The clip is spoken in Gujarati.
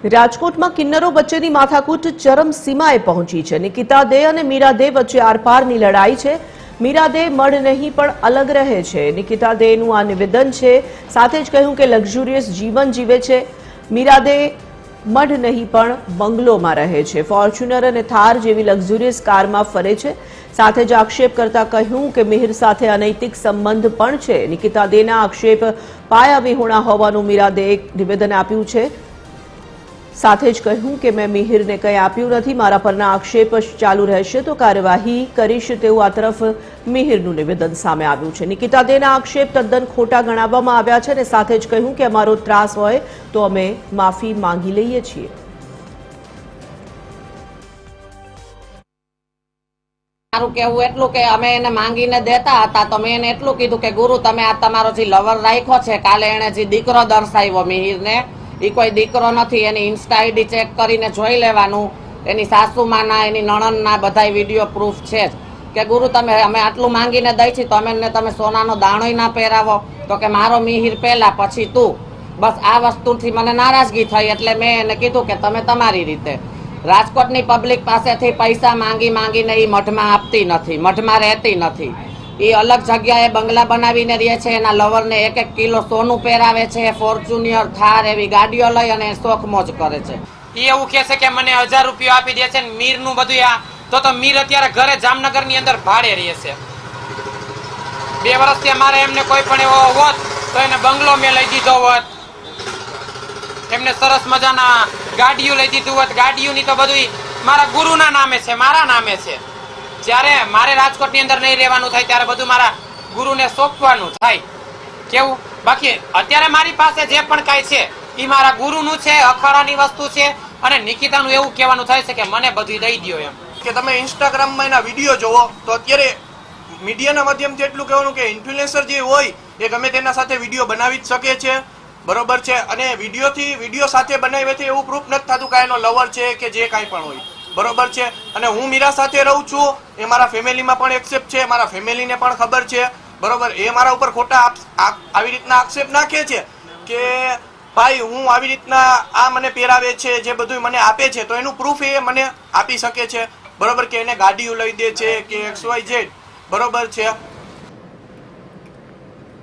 રાજકોટમાં કિન્નરો વચ્ચેની માથાકૂટ ચરમસીમાએ પહોંચી છે। નિકિતા દે અને મીરા દે વચ્ચે આરપારની લડાઈ છે। મીરા દે મઢ નહીં પણ અલગ રહે છે। નિકિતા દેનું આ નિવેદન છે। સાથે જ કહ્યું કે લક્ઝુરિયસ જીવન જીવે છે। મીરા દે મઢ નહીં પણ બંગલોમાં રહે છે। ફોર્ચ્યુનર અને થાર જેવી લક્ઝુરિયસ કારમાં ફરે છે। સાથે જ આક્ષેપ કરતા કહ્યું કે મિહિર સાથે અનૈતિક સંબંધ પણ છે। નિકિતા દેના આક્ષેપ પાયા વિહોણા હોવાનું મીરા દે નિવેદન આપ્યું છે। સાથે જ કહ્યું કે મેં મિહિરને કંઈ આપ્યું નથી, મારા પરના આક્ષેપ ચાલુ રહેશે તો કાર્યવાહી કરીશ તેવું આ તરફ મિહિરનું નિવેદન સામે આવ્યું છે। નિકિતા દેના આક્ષેપ તદ્દન ખોટા ગણાવવામાં આવ્યા છે અને સાથે જ કહ્યું કે અમારો ત્રાસ હોય તો અમે માફી માંગી લઈએ છીએ। મારું કહેવું એટલું કે અમે એને માંગીને દેતા હતા તો મેં એને એટલું કીધું કે ગુરુ તમે આ તમારો જે લવર રાખ્યો છે, કાલે એને જે દીકરો દર્શાવ્યો મિહિરને, એ કોઈ દીકરો નથી। એની ઇન્સ્ટા આઈડી ચેક કરીને જોઈ લેવાનું, એની સાસુમાના એની નણંદના બધા વિડીયો પ્રૂફ છે જ કે ગુરુ તમે અમે આટલું માંગીને દઈ છીએ તો અમે તમે સોનાનો દાણોય ના પહેરાવો। તો કે મારો મિહિર પહેલા પછી તું। બસ આ વસ્તુથી મને નારાજગી થઈ એટલે મેં એને કીધું કે તમે તમારી રીતે। રાજકોટની પબ્લિક પાસેથી પૈસા માંગીને એ મઠમાં આપતી નથી, મઠમાં રહેતી નથી। એ અલગ જગ્યાએ બંગલા બનાવીને રહે છે। એના લવરને 1-1 કિલો સોનું પહેરાવે છે, ફોર્ચ્યુનર થાર એવી ગાડીઓ લઈ અને શોખ મોજ કરે છે। એ એવું કહે છે કે મને 1000 રૂપિયા આપી દે છે। મીર નું બધું આ તો મીર અત્યારે ઘરે જામનગર ની અંદર ભાડે રહે છે। 2 વર્ષથી મારે એમને કોઈ પણ એવો હોત તો એને બંગલો મેં લઈ દીધો હોત, એમને સરસ મજાના ગાડીઓ લઈ દીધું હોત। ગાડીઓની તો બધું મારા ગુરુના નામે છે, મારા નામે છે। જ્યારે મારે રાજકોટની અંદર નહીં રહેવાનું થાય ત્યારે બધું મારા ગુરુને સોંપવાનું થાય। કેવું બાકી અત્યારે મારી પાસે જે પણ કાંઈ છે એ મારા ગુરુનું છે, અખાડાની વસ્તુ છે। અને નિકિતાનું એવું કહેવાનું થાય છે કે મને બધું દઈ દો એમ કે તમે ઇન્સ્ટાગ્રામમાં એના વિડીયો જોવો તો અત્યારે મીડિયાના માધ્યમથી એટલું કહેવાનું કે ઇન્ફ્લુએન્સર જે હોય એ ગમે તેના સાથે વિડીયો બનાવી જ શકે છે, બરોબર છે। અને વિડીયો સાથે બનાવીથી એવું પ્રૂફ નથી થતું કે એનો લવર છે કે જે કાંઈ પણ હોય, બરોબર છે। અને હું મીરા સાથે રહું છું એ મારા ફેમિલીમાં પણ એક્સેપ્ટ છે, મારા ફેમિલીને પણ ખબર છે, બરોબર। એ મારા ઉપર ખોટા આવી રીતના આક્ષેપ નાખે છે કે ભાઈ હું આવી રીતના આ મને પહેરાવે છે, જે બધું મને આપે છે તો એનું પ્રૂફ એ મને આપી શકે છે, બરોબર। કે એને ગાડીઓ લઈ દે છે કે XYZ, બરોબર છે।